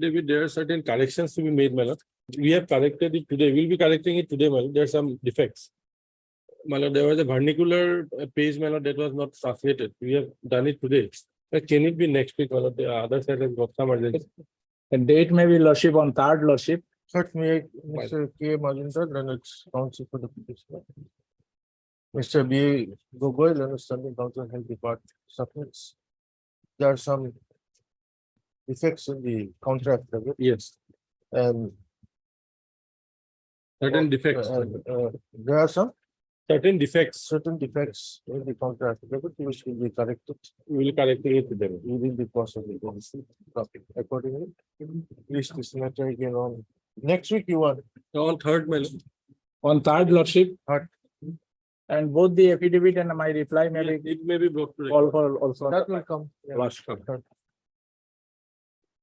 David, there are certain corrections to be made, my lord. We have corrected it today. We'll be correcting it today, my lord. There are some defects. My lord, there was a vernacular page, my lord, that was not translated. We have done it today. But can it be next week, my lord? The other side has got some urgency. The date may be lordship on third lordship. Let me, Mr. K. Majumdar, Learned's counsel for the petitioner. Mr. B. Gogoi, Learned's standing counsel, health department submits. There are some defects in the contract, Yes, and certain defects. there are some Certain defects. certain defects in the contract, which will be corrected We will correct it with them. within the course of the policy. Accordingly, please this matter again on next week. You want On third, my lord. On third lordship. Third. And both the affidavit and my reply may be It may be brought to called for also. that will come. Yeah. last come.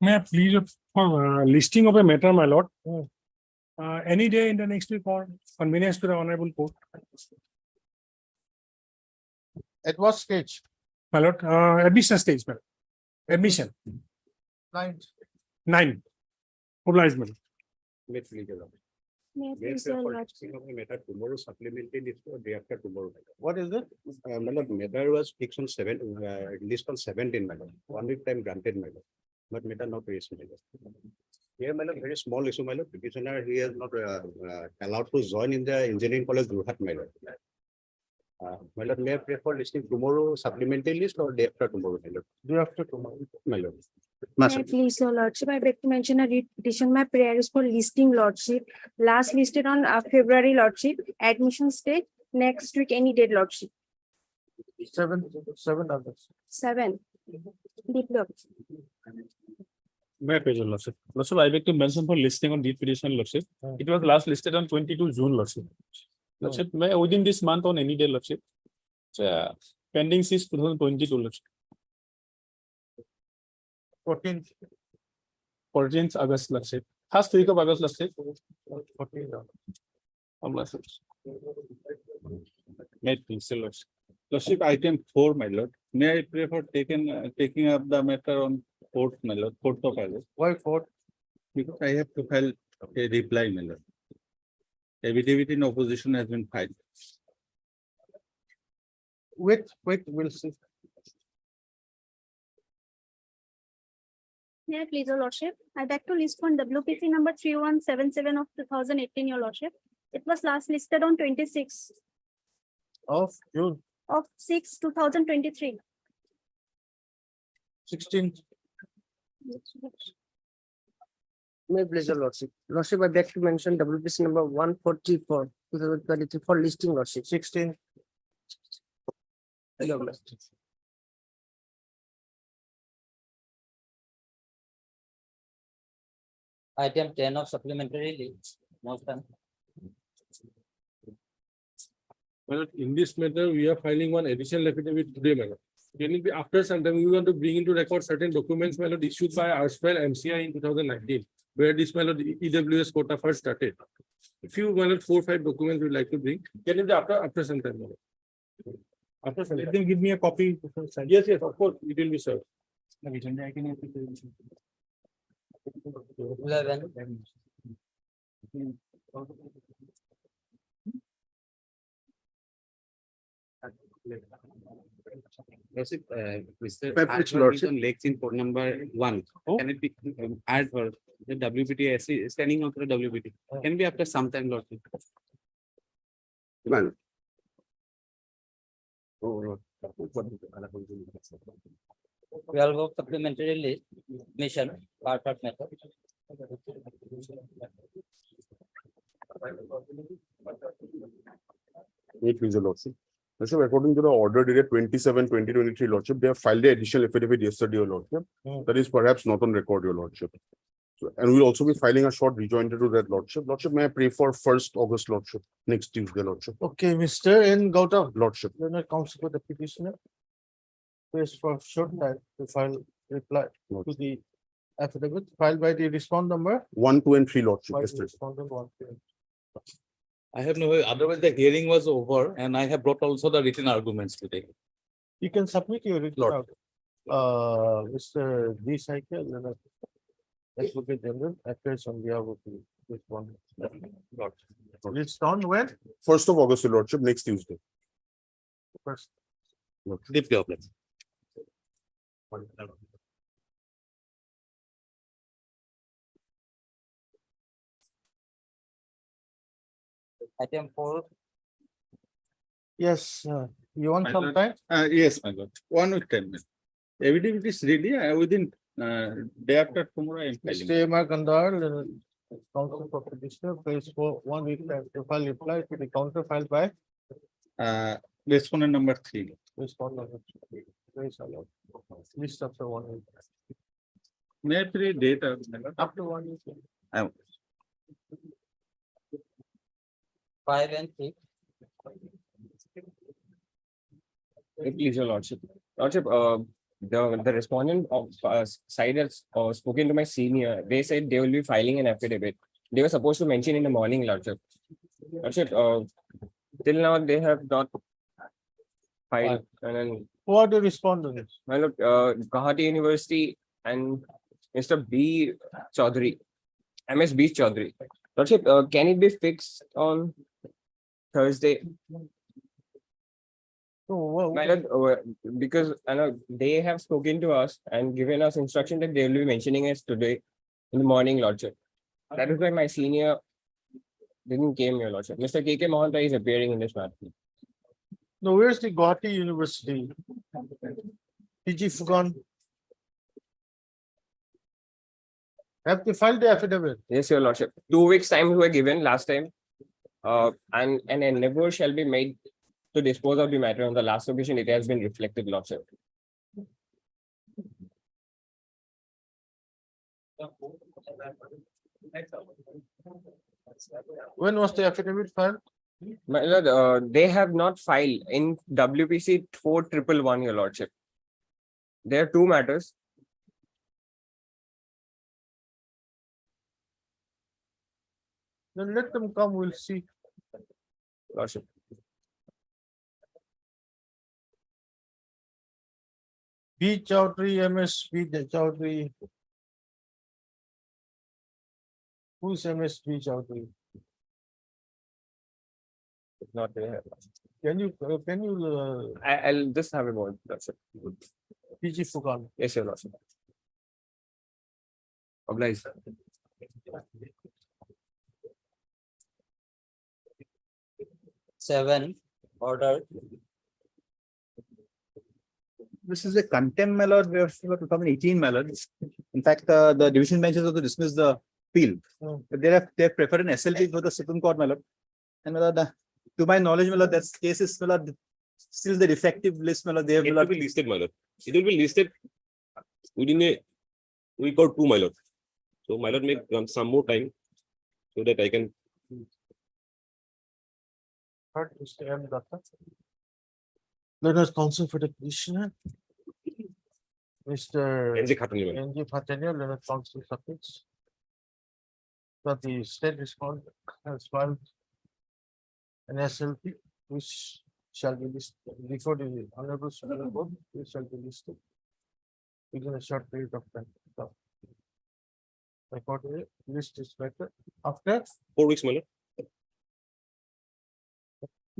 May I please for listing of a matter, my lord? Hmm. Any day in the next week or convenience to the honorable court, At what stage? my lord, admission stage, my lord. Admission, Ninth. 9. Obliged, my lord. Let's leave it. May I Yes, please, sir, your for lordship? fixing of the matter tomorrow, supplementary list or day after tomorrow. What is it? Madam, matter was fixed on list on 17, madam. 1 week time granted, madam. But matter not raised, madam. Here, madam, very small issue, madam. Petitioner, he is not allowed to join in the engineering college, Gurhat, madam. Madam, may I pray for listing tomorrow supplementary list or day after tomorrow, madam? Day after tomorrow. Madam. May I please, your lordship, I beg to mention a read petition. My prayer is for listing lordship. Last listed on February lordship, admission stage, next week, any date lordship. Seven others. 7. Deep lordship. May I page, lordship? Lordship, I beg to mention for listing on deed petition, lordship. It was last listed on 22 June, lordship. Lordship, may within this month on any day, lordship. So, pending since 2022, lordship. 14th. 14th August, lordship. First week of August, lordship. 14th. Lordship. May it please, lordship. Lordship, item 4, my lord. May I pray for taking up the matter on 4th, my lord, 4th of August. Why 4th? Because I have to file a reply, my lord. Affidavit in opposition has been filed. Wait, we'll see. May I please, your lordship? I beg to list one WPC number 3177 of 2018, your lordship. It was last listed on 26 Of June of 6, 2023. 16th. May please, your lordship. Lordship, I beg to mention WPC number 144, 2023 for listing lordship. 16th. Item 10 of supplementary list, motion. Well, in this matter, we are filing one additional affidavit today, madam. Can it be after some time, we want to bring into record certain documents, madam, issued by erstwhile MCI in 2019, where this, madam, EWS quota first started. If you, madam, 4 or 5 documents we'd like to bring, can it be after some time, madam? After some Let time. them give me a copy. Yes, of course, it will be served. 11. Lordship, Mr. Which Ashwin lordship? is on Lakes in port number 1. Can it be add for the WPT standing out for the WPT? Can be after some time, Lordship. Well, 12 of supplementary list, mission, part of method. Wait, please, your lordship. Lordship, according to the order dated 27/2023, lordship, they have filed the additional affidavit yesterday, your lordship. That is perhaps not on record, your lordship. So, and we'll also be filing a short rejoinder to that, lordship. Lordship, may I pray for 1st August, lordship, next Tuesday, lordship. okay, Mr. N. Gautam, Lordship. Learned counsel for the petitioner. Please for short time to file reply to the affidavit filed by the respond number. 1, 2, and 3, lordship. By the Yesterday. respondent 1. I have no way, otherwise the hearing was over and I have brought also the written arguments today. You can submit your report. Lord. Mr. D. Cycle. Advocate General appears on behalf of this one. It's on when? 1st of August, your lordship, next Tuesday. First. Deep complex. Item 4, Yes, you want My some lord. time? Yes, my lord. 1 week time. Evidence is ready, within, day after tomorrow I am filing. Stay my Kandahar, counsel for petitioner, place for 1 week time to file reply to the counter filed by Respondent number 3. respondent. Please allow. List after 1 week. May I please date, my lord? After 1 week. 5 and 6. Please, your lordship. Lordship, the respondent of side has spoken to my senior. They said they will be filing an affidavit. They were supposed to mention in the morning, lordship. Lordship, till now they have not filed. And then, Who are the respondents? my lord, Guwahati University and Mr. B. Chaudhary, MS B. Chaudhary. Lordship, can it be fixed on Thursday? So, My lord, because I know they have spoken to us and given us instruction that they will be mentioning us today in the morning, lordship. That is why my senior didn't came, your lordship. Mr. KK Mohanta is appearing in this matter. no, where's the Guwahati University? PG Fugan. Have they filed the affidavit? Yes, your lordship. 2 weeks time we were given last time. And an endeavor shall be made to dispose of the matter on the last occasion. It has been reflected, lordship. When was the affidavit filed? My lord, they have not filed in WPC 4111, your lordship. There are 2 matters. Then let them come, we'll see. Lordship. B Chowdhury, MS B Chowdhury. Who's MS B Chowdhury? It's not there. Can you, I'll just have a word, lordship. PG Fugan? Yes, your lordship. Obliged. Seven, order. This is a contempt, my lord, we have for 2018, my lord. In fact, the division benches also dismissed the appeal. But they have preferred an SLP for the Supreme Court, my lord. And my lord, to my knowledge, my lord, that case is, my lord, still the defective list, my lord. They have, my It will lord, be listed, my lord. It will be listed within a week or 2, my lord. So my lord may grant some more time so that I can. Heard Mr. M. Datta. Learned counsel for the petitioner. Mr. NJ Khatani, my lord. NJ Patania, learned counsel submits. That the state respond has filed an SLP which shall be listed before the Honorable Supreme Court, which shall be listed within a short period of time. So, accordingly, list is better after 4 weeks, my lord.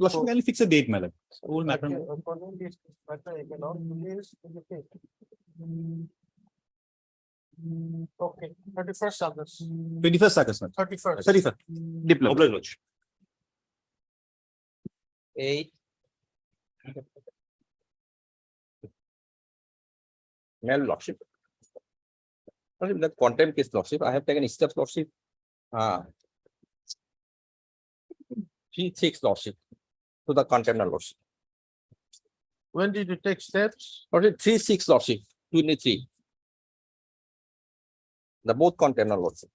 Lordship, can you fix a date, my lord? Whole matter. according list is better, you can all release to the case. Okay, 31st August, 21st August, my lord. 31st. 31st. Diploma. Obliged, lord. 8, Well, lordship. Lordship, the contempt case, lordship, I have taken steps, lordship. 3-6, lordship, to the contempt, lordship. When did you take steps? Lordship, 3-6, lordship, 23. The both contempt, lordship.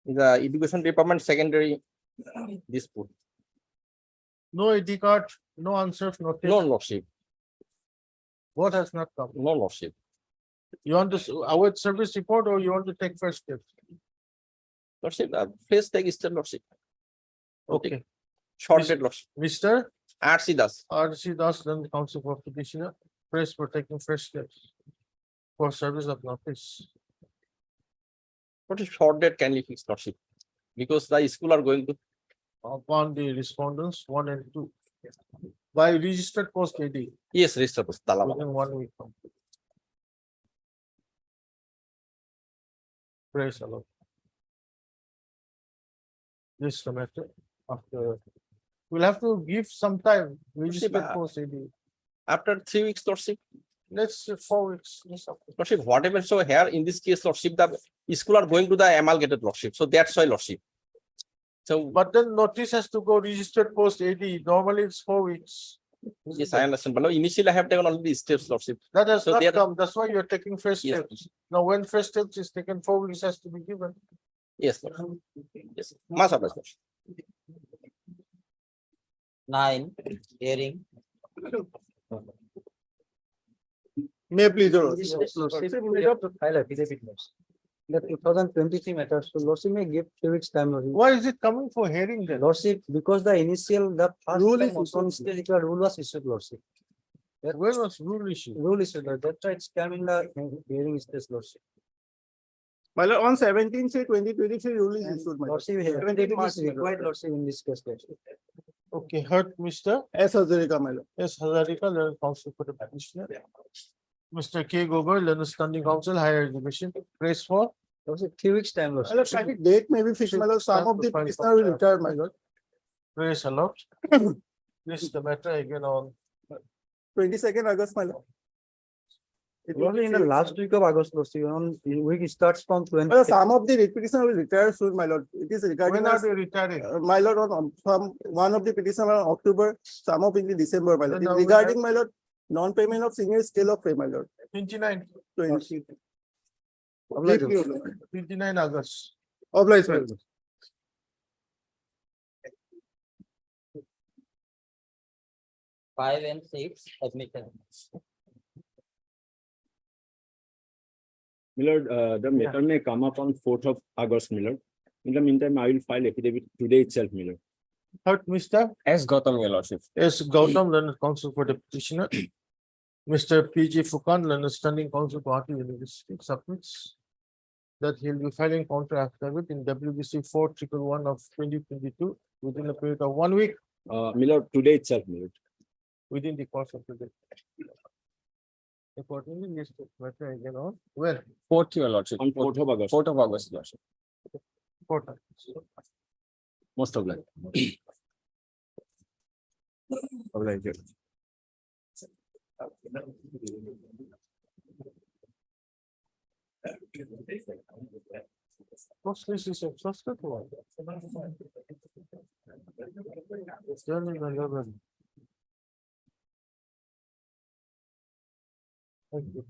The education department secondary dispute. No ID card, no answers, no. No, lordship, What has not come? no, lordship. You want to await service report or you want to take first steps? Lordship, please take step, lordship. Okay, Short date, lordship. Mr. RC Das. R C Das, then counsel for petitioner, press for taking first steps. for service of notice. What is short date can you fix, lordship? Because the school are going to. Upon the respondents 1 and 2. By registered post AD Yes, register post, Talaba. within 1 week. Praise the Lord. This is the matter after. We'll have to give some time, registered post AD. After 3 weeks, lordship. Let's say 4 weeks. Lordship, whatever, so here in this case, lordship, the school are going to the amalgamated lordship, so that's why lordship. So, But then notice has to go registered post AD. Normally it's 4 weeks. yes, I understand, but now initially I have taken all the steps, lordship. That has So not they are- come. That's why you're taking first Yes, steps. Now, when first steps is taken, 4 weeks has to be given. yes, lordship. Yes, mass of lordship. 9, hearing. May I please, your This lordship. is lordship, we have to file affidavit, lordship. The 2023 matters, so lordship may give 2 weeks time. lordship. Why is it coming for hearing then? Lordship, because the initial, the first Rule time is on issued. stage, the rule was issued, lordship. When was rule issue? Rule issued, that's why it's come in the hearing stage, lordship. My lord, on 17 say 2023 rule is issued, my lord. Lordship, affidavit is required, lordship, in this case, lordship. Okay, heard Mr. S. Hazarika, my lord. S. Hazarika, learned counsel for the petitioner. Mr. K. Gogoi, learned standing counsel, higher education, praise for. Lordship, 3 weeks time, My lordship. lord, slightly date may be fixed, my lord. Some of the petitioner will retire, my lord. Praise a lot. This is the matter again on 22nd August, my lord. It will Lordship, in the be- last week of August, lordship, on week starts from 20. My lord, some of the petitioner will retire soon, my lord. It is regarding. when are us- they retiring? My lord, on from one of the petitioner on October, some of it in December, my lord. Then now we Regarding, my lord, non-payment of senior scale of pay, my lord. 29, 20. Oblige, Deeply lordship. obliged. 29 August. Obliged, my lord. Five and 6, admitted. Millard, the matter may come up on 4th of August, Millard. In the meantime, I will file affidavit today itself, Millard. Heard Mr. S. Gautam, your lordship. S. Gautam, learned counsel for the petitioner. Mr. P. G. Fukan, learned standing counsel for Guwahati University, submits that he'll be filing counter affidavit in WBC 411 of 2022 within a period of 1 week Millard, today itself, Millard. within the course of the day. Accordingly, this matter again on when? 4th, your lordship. On 4th of August. 4th of August, lordship. Court. Most of that. What's this is exhausted one? Turning 11. Thank you.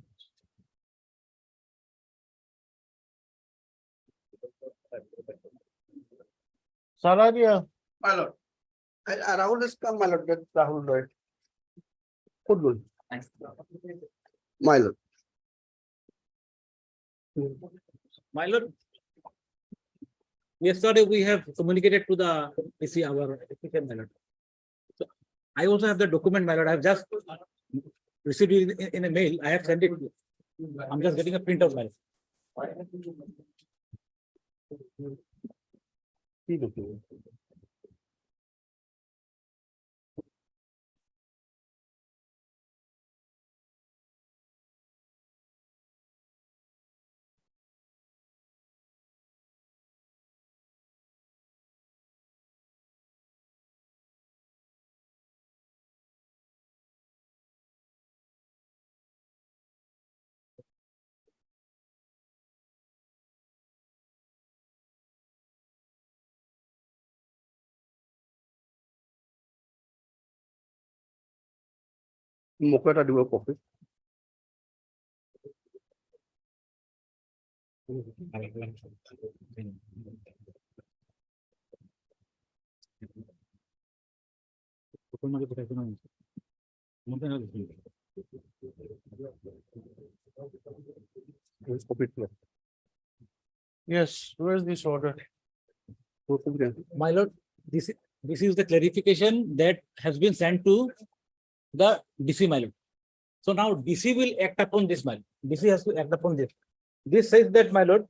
Saradia, My lord. Rahul has come, my lord. Let Rahul do it. Good. My lord. My lord. Yesterday, we have communicated to the PC our applicant, my lord. So I also have the document, my lord. I have just received it in a mail. I have sent it. I'm just getting a print of my lord. মোকো এটা দিব copy yes, where's this order? My lord, this is the clarification that has been sent to the DC, my lord. So now DC will act upon this, my lord. DC has to act upon this. This says that, my lord,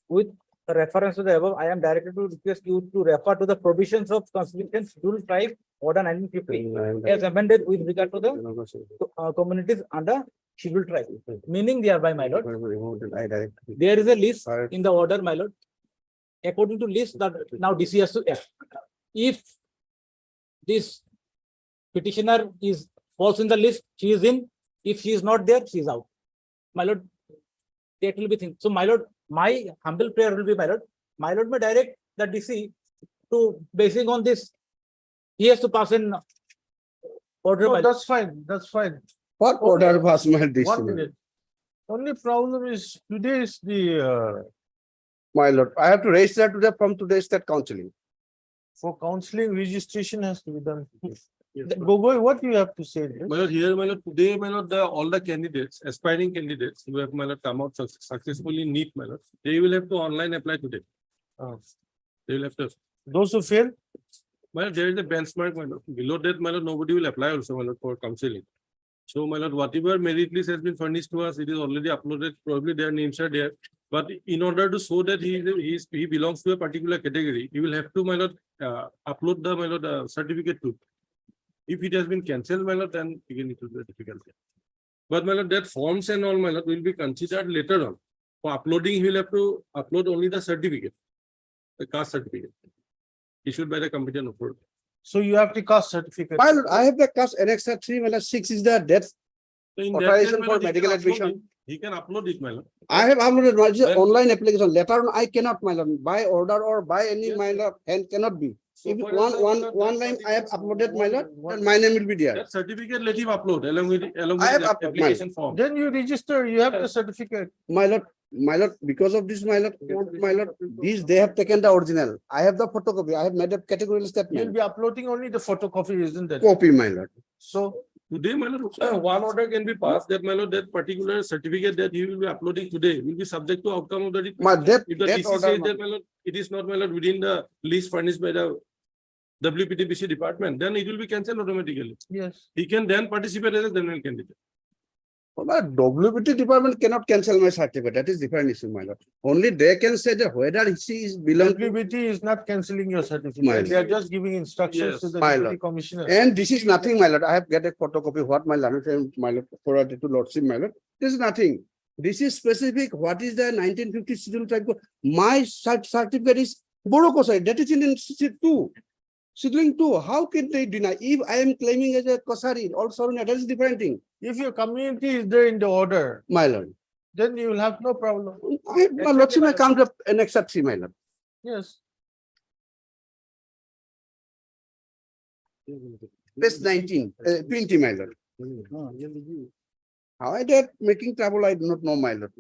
with reference to the above, I am directed to request you to refer to the provisions of Constitution Schedule 5, Order 1950, as amended with regard to the communities under Schedule 5, meaning thereby, my lord, there is a list in the order, my lord. According to list that now DC has to act. If this petitioner is false in the list, she is in. If she is not there, she is out. My lord, that will be thing. So, my lord, my humble prayer will be, my lord may direct the DC to, basing on this, he has to pass in order. No, my lord. that's fine, that's fine. What order was my 1 decision? minute. Only problem is today is the, My lord, I have to register today from today's state counseling. for counseling registration has to be done. Gogoi, what do you have to say? My lord, here, my lord, today, my lord, all the candidates, aspiring candidates who have, my lord, come out successfully in NEET, my lord, they will have to online apply today. They will have to. Those who fail? My lord, there is a benchmark, my lord. Below that, my lord, nobody will apply also, my lord, for counseling. So, my lord, whatever merit list has been furnished to us, it is already uploaded. Probably their names are there. But in order to show that he belongs to a particular category, you will have to, my lord, upload the, my lord, certificate too. If it has been cancelled, my lord, then again it will be difficult. But, my lord, that forms and all, my lord, will be considered later on. For uploading, he will have to upload only the certificate, the caste certificate, issued by the competent authority. So you have the caste certificate. My lord, I have the caste annexure 3, my lord, 6 is the death. So in that Authorization case, my for lord, he medical can upload admission. it. He can upload it, my lord. I have uploaded my Then- online application. Later on, I cannot, my lord, by order or by any, my lord, and cannot be. So If for one example, one that line I have uploaded, my lord, One- then my name will be there. That certificate, let him upload along with I have the uploaded, my application form. Then you register, you have the certificate. My lord, because of this, my lord, these, they have taken the original. I have the photocopy. I have made a categorical You'll statement. be uploading only the photocopy, isn't it? Copy, my lord. So Today, my lord, one order can be passed that, my lord, that particular certificate that he will be uploading today will be subject to outcome of the report. My that, If the that DC order, says my- that, my lord, it is not, my lord, within the list furnished by the WPTBC department, then it will be cancelled automatically. yes. He can then participate as a general candidate. But WPT department cannot cancel my certificate. That is different issue, my lord. Only they can say that whether he is belong to. WBT is not cancelling your My certificate. They are lord. just giving instructions to Yes. the My deputy lord. commissioner. And this is nothing, my lord. I have get a photocopy what my learned friend, my lord, forwarded to lordship, my lord. This is nothing. This is specific. What is the 1950 schedule type code? My certificate is Borokosai. That is in two. Scheduling 2. How can they deny? If I am claiming as a Kosari, also that is different thing, If your community is there in the order, my lord. then you will have no problem. My lordship may come to annexure 3, my lord. Yes. Page 19, 20, my lord. How I did making trouble, I do not know, my lord.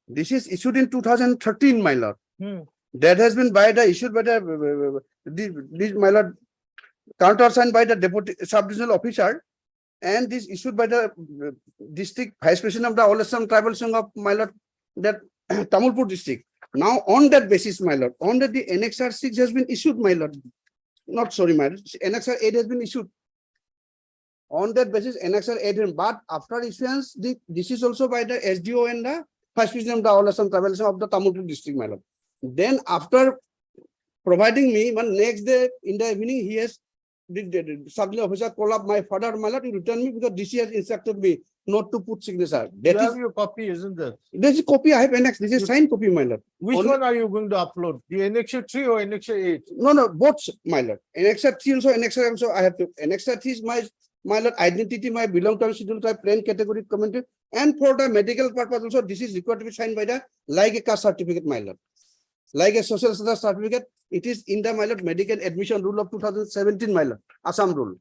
This is issued in 2013, my lord. That has been issued by this, my lord, countersigned by the deputy sub-divisional officer, and this issued by the district vice president of the All Assam Tribal Sangh of, my lord, that Tamilpur district. Now, on that basis, my lord, on that the annexure 6 has been issued, my lord. Not sorry, my lord, annexure 8 has been issued. On that basis, annexure 8, but after issuance, this is also by the SDO and the vice president of the All Assam Tribal Sangh of the Tamilpur district, my lord. Then after providing me, one next day in the evening, he has, the sub-divisional officer call up my father, my lord, he returned me because DC has instructed me not to put signature. You That have is, your copy, isn't it? this is copy I have annexed. This is signed copy, my lord. Which Only- one are you going to upload? The annexure 3 or annexure 8? No, both, my lord. Annexure 3 also, annexure also, I have to. Annexure 3 is my lord, identity, my belong to schedule type, plain category community. And for the medical purpose also, this is required to be signed by the, like a caste certificate, my lord. Like a social status certificate, it is in the, my lord, medical admission rule of 2017, my lord, Assam rule.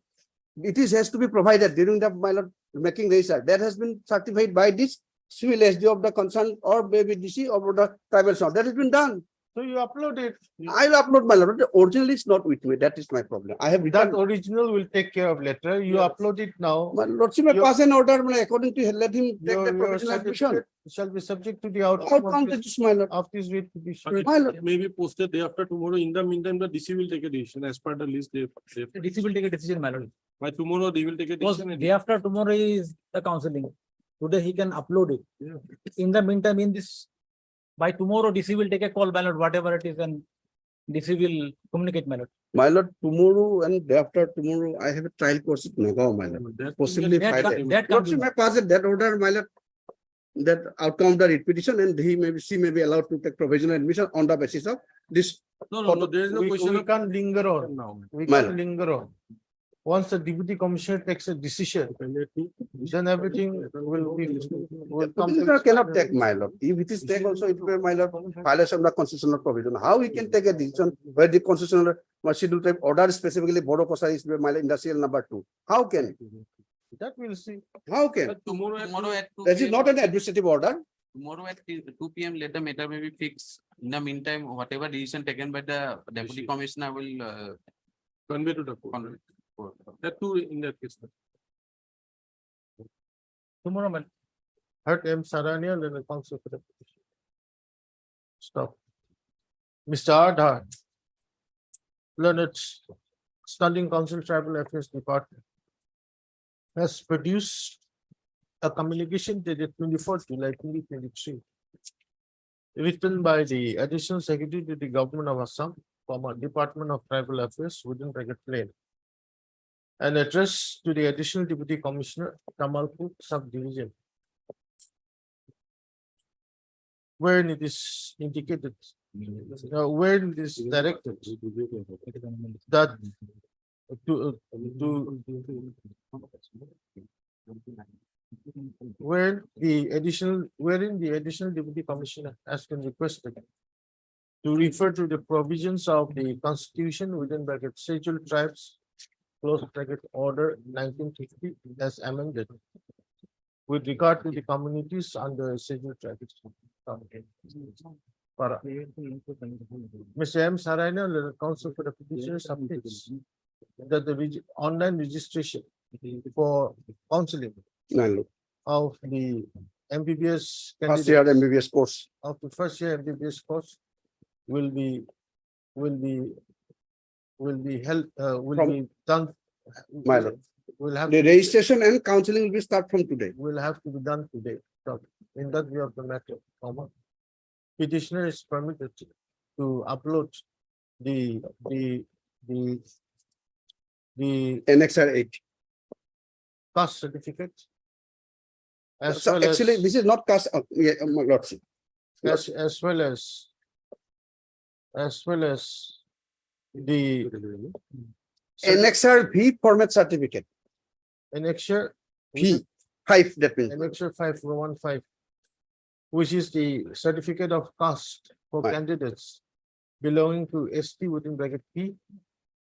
It is has to be provided during the, my lord, making register. That has been certified by this civil SDO of the concern or maybe DC or the tribal sound. That has been done. So you upload it. I will upload, my lord. The original is not with me. That is my problem. I have That written. original will take care of later. You Yes. upload it now. My lordship may Your- pass an order, according to, let him take Your the provisional admission. certificate shall be subject to the outcome Outcome, of that is, my lord. this writ petition. It My lord. may be posted day after tomorrow. In the meantime, the DC will take a decision as per the list they. The DC will take a decision, my lord. By tomorrow, they will take a Because decision. day after tomorrow is the counseling. Today he can upload it. In the meantime, in this, by tomorrow, DC will take a call ballot, whatever it is, and DC will communicate ballot. My lord, tomorrow and day after tomorrow, I have a trial course at Nagaon, my lord. Possibly That Friday. that comes Lordship in. may pass that order, my lord. That outcome of the writ petition, and she may be allowed to take provisional admission on the basis of this. No, there is no we question we of can't linger on. now. We My can't lord. linger on. Once the deputy commissioner takes a decision, then everything will come. to Petitioner its cannot final. take, my lord. If it is take also, it will be, my lord, violation of the constitutional provision. How we can take a decision where the constitutional schedule type order specifically Bodo Kosa is, my lord, industrial number 2? How can? That we'll see. How can? But tomorrow at 2 That is not an administrative order. Tomorrow at 2 p.m. let the matter may be fixed. In the meantime, whatever decision taken by the deputy commissioner will Convey to the court. That two in that case. Tomorrow, man. Heard M. Sarania, then the council for the petition. Stop. Mr. Ardha. Learned Standing Council Tribal Affairs Department has produced a communication dated 24 July 2023, written by the Additional Secretary to the Government of Assam, Department of Tribal Affairs within bracket plain, and addressed to the Additional Deputy Commissioner, Tamalpur Subdivision, wherein it is indicated, wherein it is directed that wherein the additional deputy commissioner has been requested to refer to the provisions of the constitution within bracket scheduled tribes, close bracket order 1950 as amended with regard to the communities under scheduled tribes. Para. Mr. M. Sarayana, the council for the petitioners submits that the online registration for counseling My lord. of the MBBS First year candidates MBBS course. of the first year MBBS course will be held, will From- be done. My lord. Will have, The registration and counseling will be start from today. will have to be done today. So, in that view of the matter, petitioner is permitted to upload the Annexure 8. caste certificate as So well actually, as this is not cast, yeah, my lordship. as well as the Annexure V format certificate. annexure V 5, that means. annexure 5 Roman 5, which is the certificate of caste for Right. candidates belonging to ST within bracket P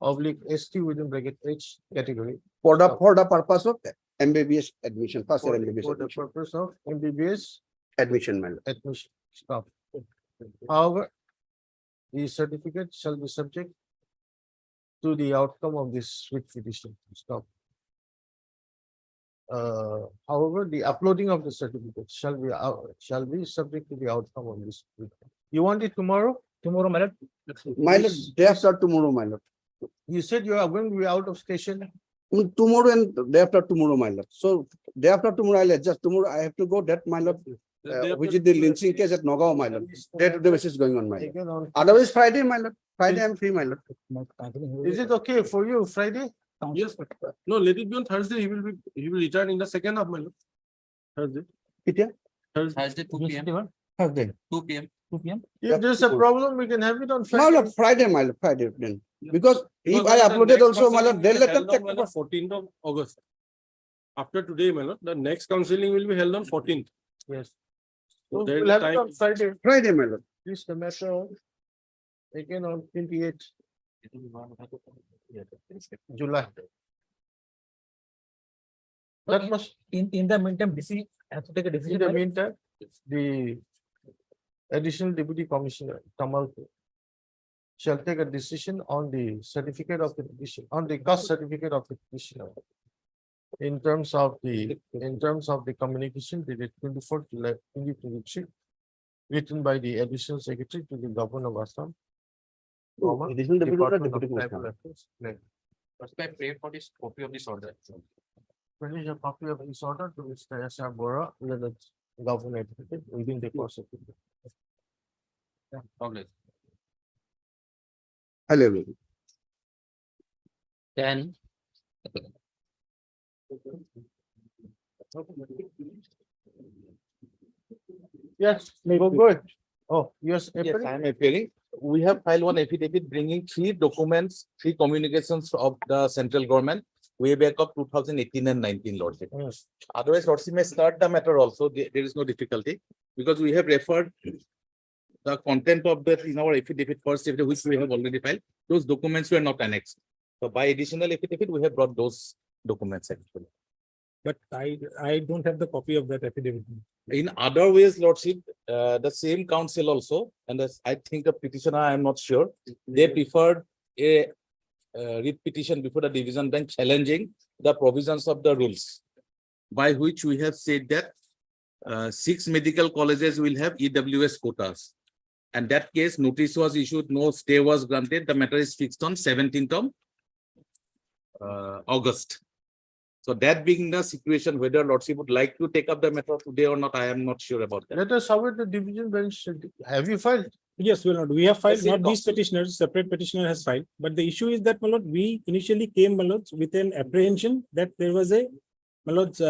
oblique ST within bracket H category For the purpose of MBBS admission, first year MBBS for the admission. purpose of MBBS Admission, my lord. admission. Stop. However, the certificate shall be subject to the outcome of this writ petition. Stop. However, the uploading of the certificate shall be subject to the outcome of this. writ. You want it tomorrow? Tomorrow, my lord. My lord, day after tomorrow, my lord. You said you are going to be out of station. Tomorrow and day after tomorrow, my lord. So day after tomorrow, I'll adjust. Tomorrow I have to go that, my lord, which is the lynching case at Nagaon, my lord. Day-to-day basis going on, my lord. Taken on- Otherwise, Friday, my lord. Friday, I'm free, my lord. Is it okay for you Friday? Yes, but no, let it be on Thursday. He will return in the second half, my lord. Thursday. Thursday 2 p.m. Thursday. 2 p.m. 2 p.m. If there's a problem, we can have it on My Friday. lord, Friday, my lord, Friday then. Because if Because I the uploaded next also, my counseling lord, will then be let them held on, check. my lord, 14th of August. After today, my lord, the next counseling will be held on 14th. Yes. So So there is we'll have it time. on Friday. Friday, my lord. Please the matter of taken on 28 July. That must, In the meantime, DC has to take a in decision. the my lord. meantime, the additional deputy commissioner, Tamal, shall take a decision on the certificate of the petition, on the caste certificate of the petitioner. In terms of the communication dated 24 July 2023, written by the additional secretary to the governor of Assam. Oh, additional deputy or Department of deputy Tribal commissioner? Affairs, like, Lordship, I pray for this copy of this order. Furnish a copy of this order to Mr. S.R. Bora, let it govern it within the course of it. Congress. Hello. Then. Yes, go good. Oh, yes. Yes, April? I am appearing. We have filed one affidavit bringing three documents, three communications of the central government way back of 2018 and 19, Lordship. Yes. Otherwise, Lordship may start the matter also. There is no difficulty because we have referred the content of that in our affidavit first, which we have already filed. Those documents were not annexed. So by additional affidavit, we have brought those documents actually. But I don't have the copy of that affidavit. In other ways, Lordship, the same council also, and I think the petitioner, I am not sure, they preferred a writ petition before the division bench challenging the provisions of the rules, by which we have said that 6 medical colleges will have EWS quotas. And that case, notice was issued, no stay was granted. The matter is fixed on 17th of August. So that being the situation, whether Lordship would like to take up the matter today or not, I am not sure about that. Let us submit the division bench. Have you filed? Yes, well, we have filed, The same not these council. petitioners, separate petitioner has filed. But the issue is that, my lord, we initially came, my lords, with an apprehension that there was a, my lords,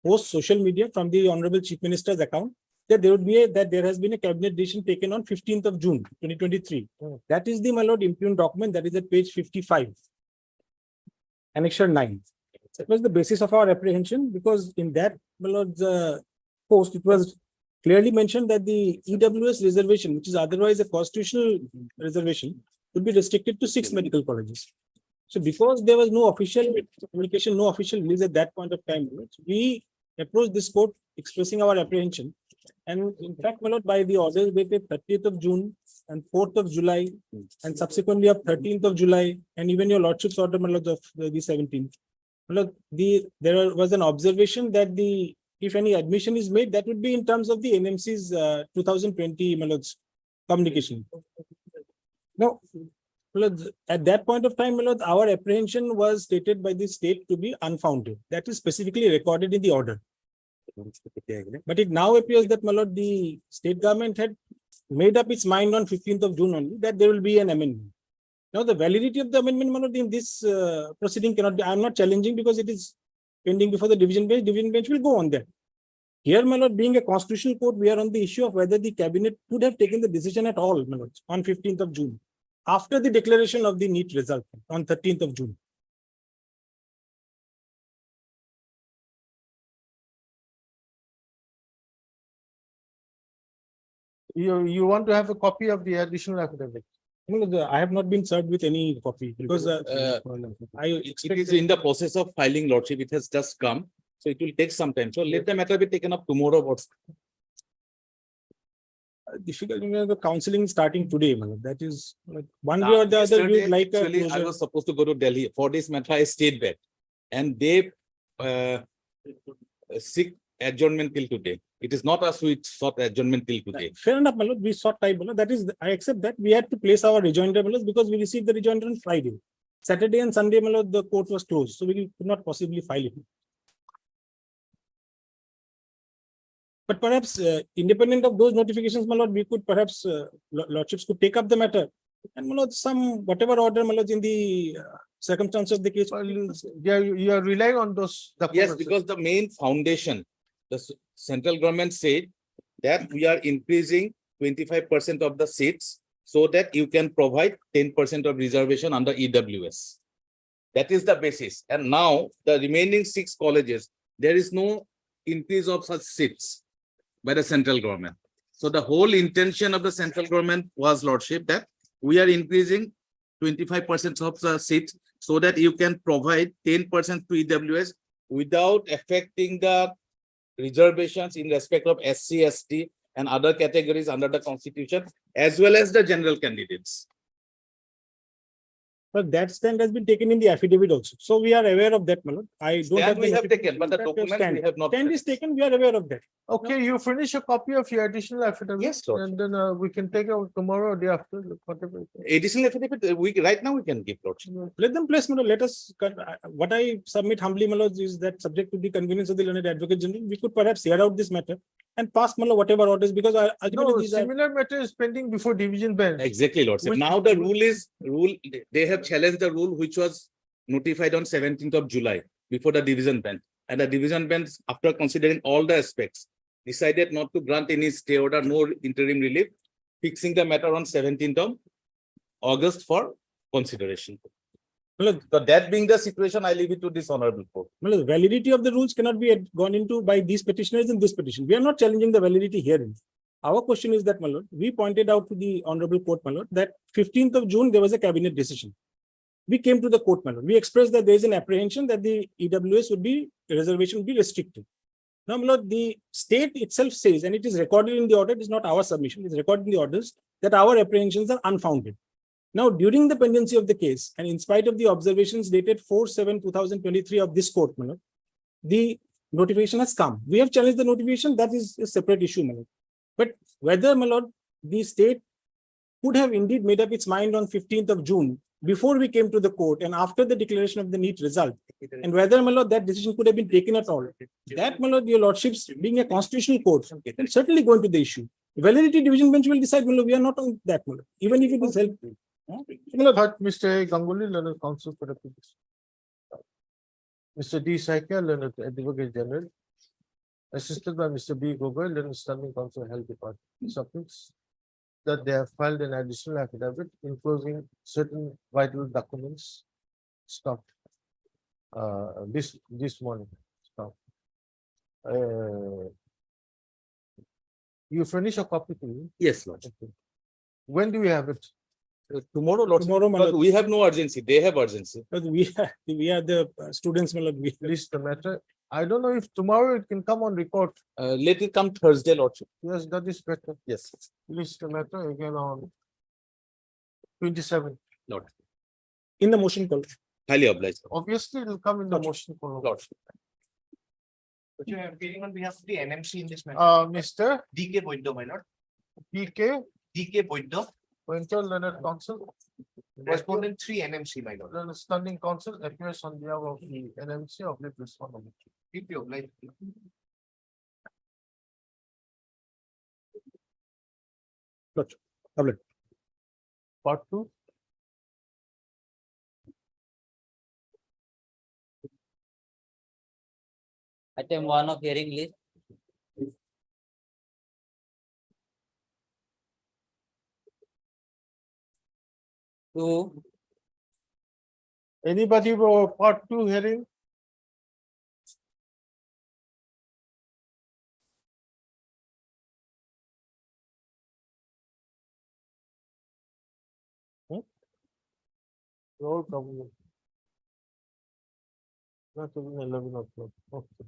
post social media from the Honorable Chief Minister's account, that there would be that there has been a cabinet decision taken on 15th of June, 2023. That is the, my lord, impugned document that is at page 55. Annexure 9. That was the basis of our apprehension, because in that, my lord's post, it was clearly mentioned that the EWS reservation, which is otherwise a constitutional reservation, would be restricted to 6 medical colleges. So because there was no official communication, no official release at that point of time, we approached this court expressing our apprehension. And in fact, my lord, by the orders dated 30th of June and 4th of July, and subsequently of 13th of July, and even your lordship's order, my lord, of the 17th. Look, there was an observation that if any admission is made, that would be in terms of the NMC's 2020 my lords, communication. Now, my lords, at that point of time, my lords, our apprehension was stated by the state to be unfounded. That is specifically recorded in the order. But it now appears that, my lord, the state government had made up its mind on 15th of June only that there will be an amendment. Now, the validity of the amendment, my lord, in this proceeding cannot be, I am not challenging because it is pending before the division bench will go on that. Here, my lord, being a constitutional court, we are on the issue of whether the cabinet could have taken the decision at all, my lord, on 15th of June, after the declaration of the NEET result on 13th of June. You want to have a copy of the additional affidavit? No, I have not been served with any copy because it is in the process of filing, Lordship. It has just come, so it will take some time. So let the matter be taken up tomorrow. What's difficult, the counseling starting today, my lord. That is like one way or the other. We would like a actually, I closure. was supposed to go to Delhi for this matter. I stayed back, and they seek adjournment till today. It is not us who sought adjournment till today. Fair enough, my lord. We sought time, my lord. That is, I accept that. We had to place our rejoinder, my lord, because we received the rejoinder on Friday. Saturday and Sunday, my lord, the court was closed, so we could not possibly file it. But perhaps, independent of those notifications, my lord, we could perhaps, lordships could take up the matter. And, my lord, whatever order, my lord, in the circumstances of the case. You are relying on those documents. Yes, because the main foundation, the central government said that we are increasing 25% of the seats so that you can provide 10% of reservation under EWS. That is the basis. And now the remaining 6 colleges, there is no increase of such seats by the central government. So the whole intention of the central government was, lordship, that we are increasing 25% of the seats so that you can provide 10% to EWS without affecting the reservations in respect of SC, ST and other categories under the constitution, as well as the general candidates. But that stand has been taken in the affidavit also. So we are aware of that, my lord. I don't have. Stand we the have notification taken, but the that you document stand. we have not. Stand is taken, we are aware of that. Okay, you furnish a copy of your additional affidavit. Yes, Lord. And then we can take out tomorrow or day after, whatever. Additional affidavit, right now we can give lordship. Let them place, my lord. Let us, what I submit humbly, my lord, is that subject to the convenience of the learned advocate general, we could perhaps hear out this matter and pass, my lord, whatever orders, because ultimately No, these are. similar matter is pending before division bench. Exactly, lordship. Which- Now the rule, they have challenged the rule which was notified on 17th of July before the division bench. And the division bench, after considering all the aspects, decided not to grant any stay order, no interim relief, fixing the matter on 17th of August for consideration. Well, So that being the situation, I leave it to this honorable court. well, the validity of the rules cannot be gone into by these petitioners in this petition. We are not challenging the validity herein. Our question is that, my lord, we pointed out to the honorable court, my lord, that 15th of June, there was a cabinet decision. We came to the court, my lord. We expressed that there is an apprehension that the EWS would be, reservation would be restricted. Now, my lord, the state itself says, and it is recorded in the order, it is not our submission, it is recorded in the orders, that our apprehensions are unfounded. Now, during the pendency of the case, and in spite of the observations dated 4/7/2023 of this court, my lord, the notification has come. We have challenged the notification, that is a separate issue, my lord. But whether, my lord, the state could have indeed made up its mind on 15th of June before we came to the court and after the declaration of the NEET result, and whether, my lord, that decision could have been taken at all. That, my lord, your lordships, being a constitutional court, will certainly go into the issue. Validity division bench will decide, my lord, we are not on that, my lord, even if it is helpful. But Mr. A. Ganguly, learned counsel for the petition. Mr. D. Saikya, learned advocate general. Assisted by Mr. B. Gogoi, learned standing counsel health department. Submits that they have filed an additional affidavit enclosing certain vital documents. Stopped. This morning. Stopped. You furnish a copy to me. Yes, Lord. Okay. When do we have it? Tomorrow, Lord. Tomorrow, my But lord, we have no urgency. They have urgency. because we are the students, my lord, we. List the matter. I don't know if tomorrow it can come on record. Let it come Thursday, Lordship. Yes, that is better. Yes, List the matter again on 27. Lord. In the motion call. Highly obliged. Obviously, it will come in the motion. column. Lordship. But you are appearing on behalf of the NMC in this matter. Mr. DK Boido, my lord. PK, DK Boido, Winter Leonard Council. respondent 3 NMC, my lord. Leonard Standing Council appears on behalf of the NMC of the respondent. Keep your life. Part 2. Item 1 of hearing list. Two, Anybody for part 2 hearing? Roll call. Not even 11 o'clock. Okay.